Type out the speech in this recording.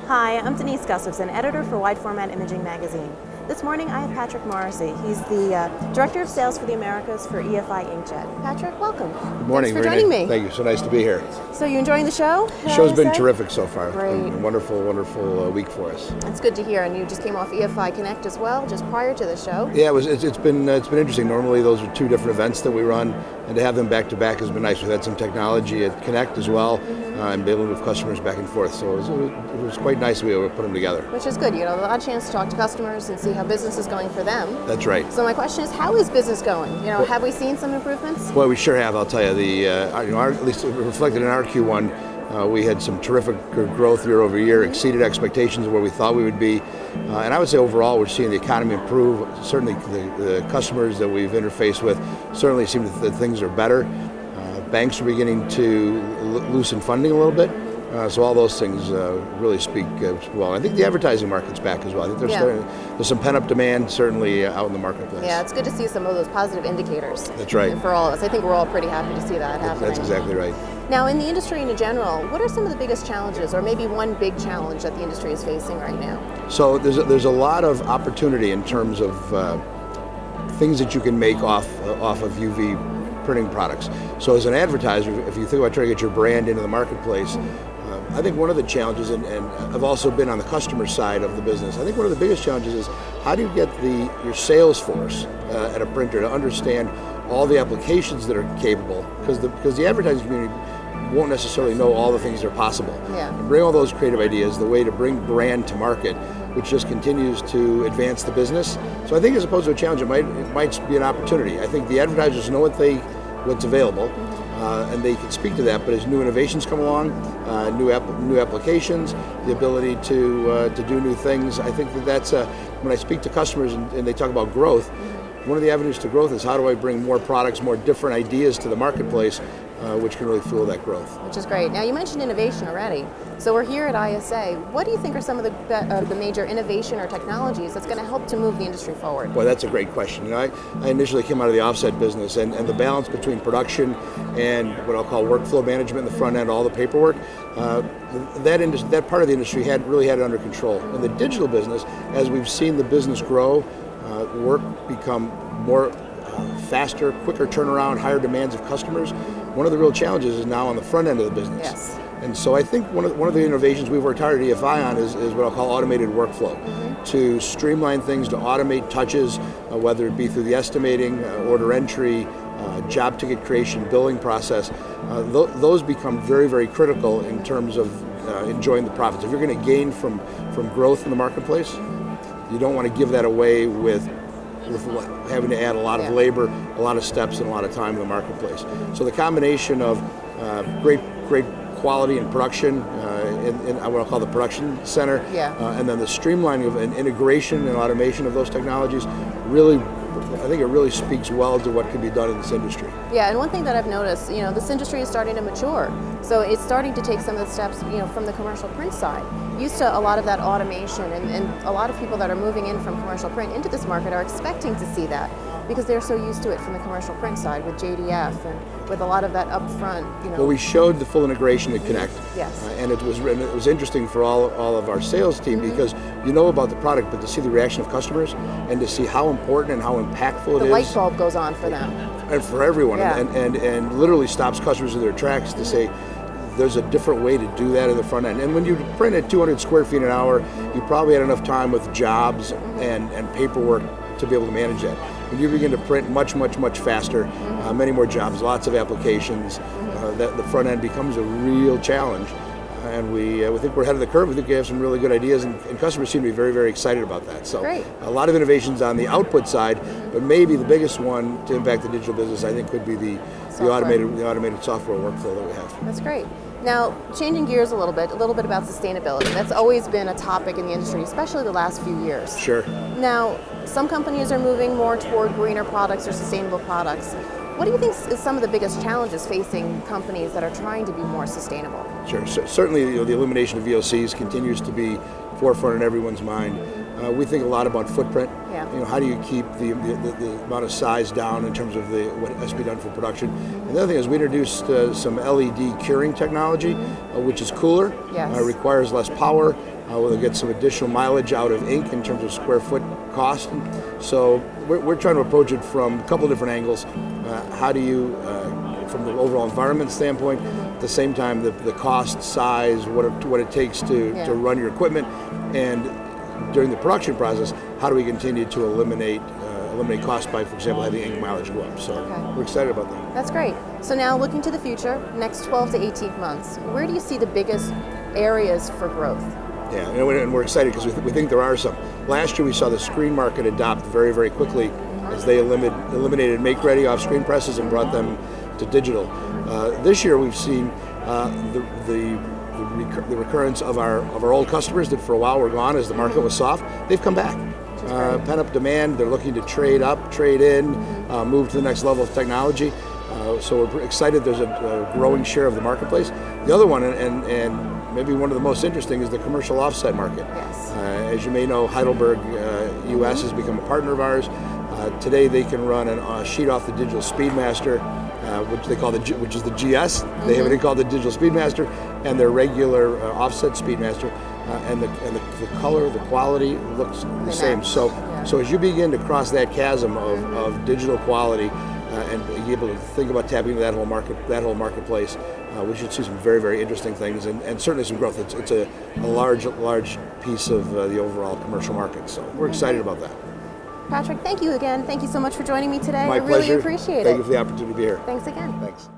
Hi, I'm Denise Gustavson, editor for Wide Format Imaging magazine. This morning I have Patrick Morrissey. He's the Director of Sales for the Americas for EFI Inkjet. Patrick, welcome. Good morning. Thanks for joining me. Thank you. So nice to be here. So you enjoying the show? The show's been terrific so far. Great. It's been a wonderful week for us. That's good to hear. And you just came off EFI Connect as well, just prior to the show. Yeah, it's been interesting. Normally those are two different events that we run, and to have them back to back has been nice. We've had some technology at Connect as well, and be able to move customers back and forth. So it was quite nice to be able to put them together. Which is good. You know, a chance to talk to customers and see how business is going for them. That's right. So my question is, how is business going? You know, have we seen some improvements? Well, we sure have. I'll tell you. At least reflected in our Q1, we had some terrific growth year over year, exceeded expectations of where we thought we would be. And I would say overall, we're seeing the economy improve. Certainly, the customers that we've interfaced with certainly seem that things are better. Banks are beginning to loosen funding a little bit. So all those things really speak well. I think the advertising market's back as well. I think there's some pent-up demand certainly out in the marketplace. Yeah, it's good to see some of those positive indicators. That's right. For all of us. I think we're all pretty happy to see that happening. That's exactly right. Now, in the industry in general, what are some of the biggest challenges, or maybe one big challenge that the industry is facing right now? So there's a lot of opportunity in terms of things that you can make off of UV printing products. So as an advertiser, if you think about trying to get your brand into the marketplace, I think one of the challenges, and I've also been on the customer side of the business, I think one of the biggest challenges is how do you get your sales force at a printer to understand all the applications that are capable, because the advertising community won't necessarily know all the things that are possible. Yeah. And bring all those creative ideas, the way to bring brand to market, which just continues to advance the business. So I think as opposed to a challenge, it might be an opportunity. I think the advertisers know what's available, and they can speak to that. But as new innovations come along, new applications, the ability to do new things, I think that's when I speak to customers and they talk about growth. One of the avenues to growth is how do I bring more products, more different ideas to the marketplace, which can really fuel that growth. Which is great. Now, you mentioned innovation already. So we're here at ISA. What do you think are some of the major innovation or technologies that's going to help to move the industry forward? Well, that's a great question. You know, I initially came out of the offset business, and the balance between production and what I'll call workflow management in the front end, all the paperwork, that part of the industry really had it under control. In the digital business, as we've seen the business grow, work become more faster, quicker turnaround, higher demands of customers. One of the real challenges is now on the front end of the business. Yes. And so I think one of the innovations we've worked hard at EFI on is what I'll call automated workflow, to streamline things, to automate touches, whether it be through the estimating, order entry, job ticket creation, billing process. Those become very, very critical in terms of enjoying the profits. If you're going to gain from growth in the marketplace, you don't want to give that away with having to add a lot of labor, a lot of steps, and a lot of time in the marketplace. So the combination of great quality and production in what I'll call the production center, and then the streamlining of and integration and automation of those technologies, I think it really speaks well to what can be done in this industry. Yeah, and one thing that I've noticed, this industry is starting to mature. So it's starting to take some of the steps, from the commercial print side. Used to a lot of that automation, and a lot of people that are moving in from commercial print into this market are expecting to see that because they're so used to it from the commercial print side with JDF and with a lot of that upfront, Well, we showed the full integration at Connect. Yes. And it was interesting for all of our sales team because you know about the product, but to see the reaction of customers and to see how important and how impactful it is. The light bulb goes on for them. And for everyone, Yeah. and literally stops customers in their tracks to say, there's a different way to do that in the front end. And when you print at 200 square feet an hour, you probably had enough time with jobs and paperwork to be able to manage that. When you begin to print much faster, many more jobs, lots of applications, that the front end becomes a real challenge. And we think we're ahead of the curve. We think we have some really good ideas, and customers seem to be very, very excited about that. So Great. A lot of innovations on the output side, but maybe the biggest one to impact the digital business, I think, could be the automated software workflow that we have. That's great. Now, changing gears a little bit about sustainability. That's always been a topic in the industry, especially the last few years. Sure. Now, some companies are moving more toward greener products or sustainable products. What do you think is some of the biggest challenges facing companies that are trying to be more sustainable? Sure. So certainly, the elimination of VOCs continues to be forefront in everyone's mind. We think a lot about footprint. Yeah. How do you keep the amount of size down in terms of what has to be done for production? And the other thing is we introduced some LED curing technology, which is cooler, Yes. requires less power, We'll get some additional mileage out of ink in terms of square foot cost. So we're trying to approach it from a couple different angles. How do you, from the overall environment standpoint, at the same time the cost, size, what it takes to run your equipment, and during the production process, how do we continue to eliminate cost by, for example, having ink mileage go up. So we're excited about that. That's great. So now looking to the future, next 12 to 18 months, where do you see the biggest areas for growth? Yeah, and we're excited because we think there are some. Last year we saw the screen market adopt very, very quickly as they eliminated make-ready off-screen presses and brought them to digital. This year we've seen the recurrence of our old customers that for a while were gone as the market was soft. They've come back. Pent-up demand, they're looking to trade up, trade in, move to the next level of technology. So we're excited there's a growing share of the marketplace. The other one, and maybe one of the most interesting, is the commercial offset market. Yes. As you may know, Heidelberg US has become a partner of ours. Today they can run a sheet off the Digital Speedmaster, which they call which is the GS. They have it called the Digital Speedmaster, and their regular offset Speedmaster, and the color, the quality looks the same. So as you begin to cross that chasm of digital quality and be able to think about tapping into that whole marketplace, we should see some very, very interesting things and certainly some growth. It's a large piece of the overall commercial market. So we're excited about that. Patrick, thank you again. Thank you so much for joining me today. My I really pleasure. appreciate it. Thank you for the opportunity to be here. Thanks again. Thanks.